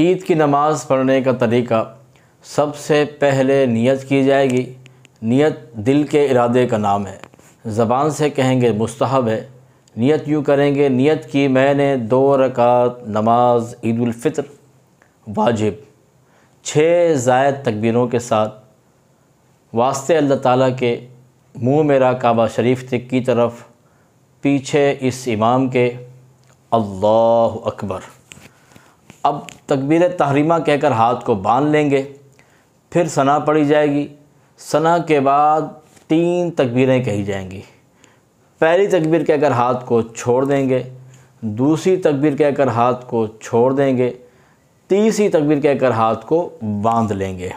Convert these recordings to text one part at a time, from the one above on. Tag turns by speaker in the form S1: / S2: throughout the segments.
S1: ईद की नमाज़ पढ़ने का तरीक़ा, सबसे पहले नियत की जाएगी। नियत दिल के इरादे का नाम है, ज़बान से कहेंगे मुस्तहब है। नियत यूँ करेंगे, नियत की मैंने 2 रकात नमाज ईद उल फ़ित्र वाजिब 6 ज़ायद तकबीरों के साथ वास्ते अल्लाह ताला के, मुँह मेरा काबा शरीफ की तरफ, पीछे इस इमाम के, अल्लाहु अकबर। अब तकबीर तहरीमा कहकर हाथ को बांध लेंगे। फिर सना पढ़ी जाएगी। सना के बाद 3 तकबीरें कही जाएंगी। पहली तकबीर कहकर हाथ को छोड़ देंगे, दूसरी तकबीर कहकर हाथ को छोड़ देंगे, तीसरी तकबीर कहकर हाथ को बांध लेंगे।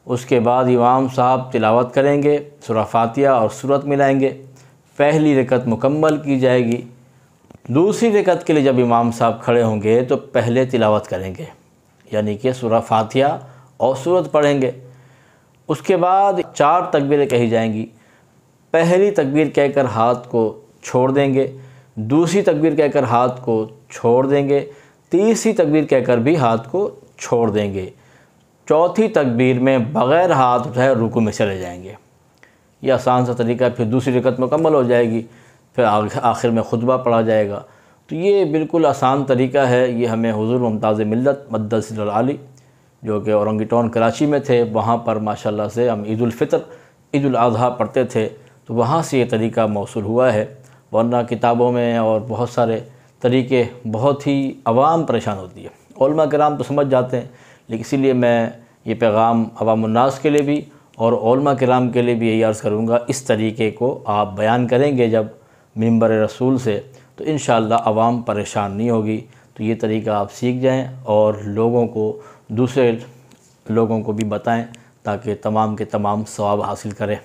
S1: उसके बाद इमाम साहब तिलावत करेंगे, सूरह फातिहा और सूरत मिलाएंगे। पहली रकत मुकम्मल की जाएगी। दूसरी रकत के लिए जब इमाम साहब खड़े होंगे तो पहले तिलावत करेंगे, यानी कि सूरह फातिहा और सूरत पढ़ेंगे। उसके बाद 4 तकबीरें कही जाएंगी। पहली तकबीर कहकर हाथ को छोड़ देंगे, दूसरी तकबीर कहकर हाथ को छोड़ देंगे, तीसरी तकबीर कहकर भी हाथ को छोड़ देंगे। चौथी तकबीर में बग़ैर हाथ उठाए रुकू में चले जाएंगे। ये आसान सा तरीका। फिर दूसरी रकत मुकम्मल हो जाएगी, फिर आखिर में खुतबा पढ़ा जाएगा। तो ये बिल्कुल आसान तरीका है। ये हमें हुज़ूर मुमताज़ मिल्लत मद्दसिल आली, जो कि औरंगी टाउन कराची में थे, वहाँ पर माशाल्लाह से हम ईद उल फ़ित्र, ईद उल अज़हा पढ़ते थे, तो वहाँ से ये तरीका मौसूल हुआ है। वरना किताबों में और बहुत सारे तरीके बहुत ही अवाम परेशान होती है। उलमा किराम तो समझ जाते हैं, लेकिन इसीलिए मैं ये पैगाम अवामुन्नास के लिए भी और उलमा किराम के लिए भी यही अर्ज़ करूँगा, इस तरीके को आप बयान करेंगे जब मिंबर रसूल से, तो इंशाअल्लाह अवाम परेशान नहीं होगी। तो ये तरीका आप सीख जाएं और लोगों को, दूसरे लोगों को भी बताएं, ताकि तमाम के तमाम सवाब हासिल करें।